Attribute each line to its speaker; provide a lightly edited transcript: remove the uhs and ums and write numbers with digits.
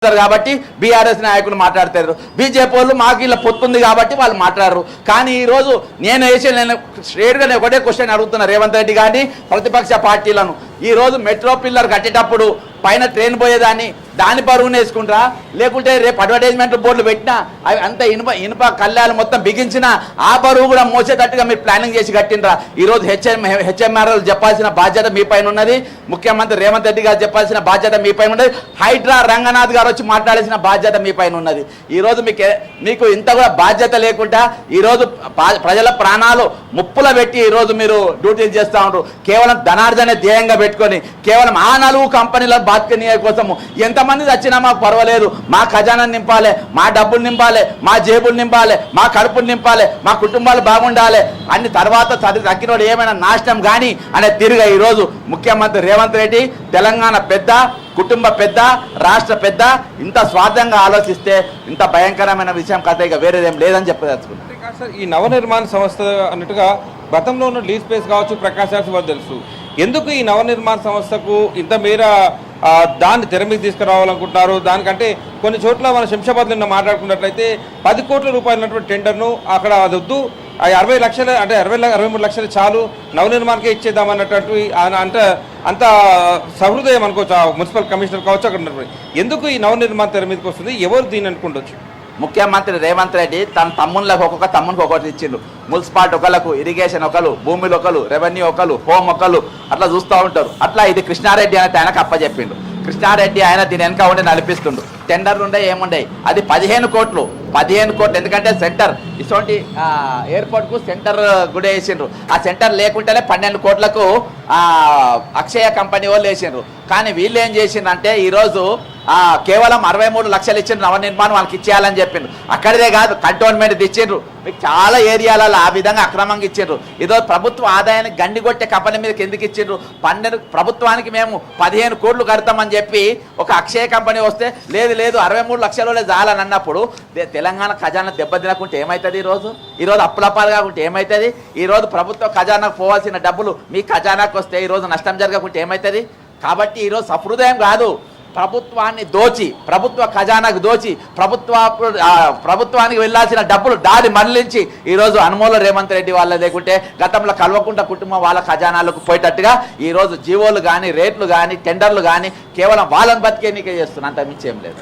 Speaker 1: కాబట్టి బీఆర్ఎస్ నాయకులు మాట్లాడతారు, బీజేపీ వాళ్ళు మాకు ఇలా పొత్తుంది కాబట్టి వాళ్ళు మాట్లాడరు. కానీ ఈరోజు నేను స్ట్రేట్గా ఒకటే క్వశ్చన్ అడుగుతున్నా రేవంత్ రెడ్డి గారిని, ప్రతిపక్ష పార్టీలను. ఈరోజు మెట్రో పిల్లర్ కట్టేటప్పుడు పైన ట్రైన్ పోయేదాన్ని దాని బరువును వేసుకుంటారా, లేకుంటే రేపు అడ్వర్టైజ్మెంట్ బోర్డులు పెట్టినా అవి అంత ఇనుప కళ్యాలు మొత్తం బిగించినా ఆ బరువు కూడా మోసేటట్టుగా మీరు ప్లానింగ్ చేసి కట్టినరా? ఈరోజు హెచ్ఎంఆర్ఎల్ చెప్పాల్సిన బాధ్యత మీ పైన ఉన్నది, ముఖ్యమంత్రి రేవంత్ రెడ్డి గారు చెప్పాల్సిన బాధ్యత మీ పైన ఉన్నది, హైడ్రా రంగనాథ్ గారు వచ్చి మాట్లాడాల్సిన బాధ్యత మీ పైన ఉన్నది. ఈరోజు మీకు ఇంత కూడా బాధ్యత లేకుండా ఈరోజు ప్రజల ప్రాణాలు ముప్పులో పెట్టి ఈరోజు మీరు డ్యూటీలు చేస్తూ ఉంటారు. కేవలం ధనార్జనే ధ్యేయంగా పెట్టుకొని కేవలం ఆ 4 కంపెనీల బాధ్యత కోసము ఎంతమంది వచ్చినా మాకు పర్వాలేదు, మా ఖజానాన్ని నింపాలి, మా డబ్బులు నింపాలి, మా జేబులు నింపాలి, మా కడుపులు నింపాలి, మా కుటుంబాలు బాగుండాలి అన్ని తర్వాత తగ్గినోడు ఏమైనా నాశనం కానీ అనే తిరిగా ఈరోజు ముఖ్యమంత్రి రేవంత్ రెడ్డి తెలంగాణ పెద్ద, కుటుంబ పెద్ద, రాష్ట్ర పెద్ద ఇంత స్వార్థంగా ఆలోచిస్తే ఇంత భయంకరమైన విషయం కథ ఇక వేరేదేం లేదని చెప్పదలుచుకున్నాను.
Speaker 2: ఈ నవనిర్మాణ సంస్థ అన్నట్టుగా గతంలో ఉన్న లీజ్ స్పేస్ కావచ్చు, ప్రకాశ్ వాళ్ళు తెలుసు. ఎందుకు ఈ నవనిర్మాణ సంస్థకు ఇంత మేర దాన్ని తెర మీద తీసుకురావాలనుకుంటున్నారు? దానికంటే కొన్ని చోట్ల మన శంషాబాద్లో నిన్న మాట్లాడుకున్నట్లయితే 10 కోట్ల రూపాయలైనటువంటి టెండర్ను అక్కడ అది వద్దు, 60 లక్షలు అంటే 23 లక్షలు చాలు, నవనిర్మాణకే ఇచ్చేద్దామన్నట్టు అంత సహృదయం అనుకోవచ్చు మున్సిపల్ కమిషనర్ కావచ్చు అక్కడ ఉన్నటువంటి. ఎందుకు ఈ నవనిర్మాణ తెర మీదకి వస్తుంది? ఎవరు దీన్ని అనుకుంటొచ్చు?
Speaker 1: ముఖ్యమంత్రి రేవంత్ రెడ్డి తన తమ్ముళ్ళకు ఒక్కొక్క తమ్మునికి ఒకటి ఇచ్చిండు. మున్సిపాలిటీ ఒకళ్ళకు, ఇరిగేషన్ ఒకరు, భూమిలో ఒకరు, రెవెన్యూ ఒకరు, హోమ్ ఒకరు అట్లా చూస్తూ ఉంటారు. అట్లా ఇది కృష్ణారెడ్డి అనేది ఆయనకు అప్పచెప్పిండు. కృష్ణారెడ్డి ఆయన దీని వెనక ఉండి నడిపిస్తుండు. టెండర్లు ఉండే ఏముండే అది 15 కోట్లు ఎందుకంటే సెంటర్ ఇటువంటి ఎయిర్పోర్ట్కు సెంటర్ కూడా వేసిండ్రు. ఆ సెంటర్ లేకుంటేనే 12 కోట్లకు అక్షయ కంపెనీ వాళ్ళు వేసిండ్రు. కానీ వీళ్ళు ఏం చేసిండ్రంటే ఈరోజు కేవలం 63 లక్షలు ఇచ్చిండ్రు నవనిర్మాణం వాళ్ళకి ఇచ్చేయాలని చెప్పిండ్రు. అక్కడిదే కాదు కంటోన్మెంట్ ఇచ్చిండ్రు, మీకు చాలా ఏరియాలలో ఆ విధంగా అక్రమంగా ఇచ్చిండ్రు. ఈరోజు ప్రభుత్వ ఆదాయాన్ని గండిగొట్టే కంపెనీ మీదకి ఎందుకు ఇచ్చిండ్రు? ప్రభుత్వానికి మేము 15 కోట్లు కడతామని చెప్పి ఒక అక్షయ కంపెనీ వస్తే లేదు 63 లక్షలు చాలని అన్నప్పుడు తెలంగాణ ఖజానా దెబ్బతినకుంటే ఏమవుతుంది? ఈరోజు అప్పులప్పాలు కాకుంటే ఏమవుతుంది? ఈరోజు ప్రభుత్వ ఖజానాకు పోవాల్సిన డబ్బులు మీ ఖజానాకు వస్తే ఈరోజు నష్టం జరగకుంటే ఏమవుతుంది? కాబట్టి ఈరోజు సహృదయం కాదు, ప్రభుత్వాన్ని దోచి, ప్రభుత్వ ఖజానాకు దోచి, ప్రభుత్వానికి వెళ్ళాల్సిన డబ్బులు దారి మరలించి ఈరోజు అనుమోల రేవంత్ రెడ్డి వాళ్ళ లేకుంటే గతంలో కల్వకుంట కుటుంబం వాళ్ళ ఖజానాలకు పోయేటట్టుగా ఈరోజు జీవోలు కానీ, రేట్లు కానీ, టెండర్లు కానీ కేవలం వాళ్ళని బతికేనికే చేస్తున్నా, అంత మించి ఏం లేదు.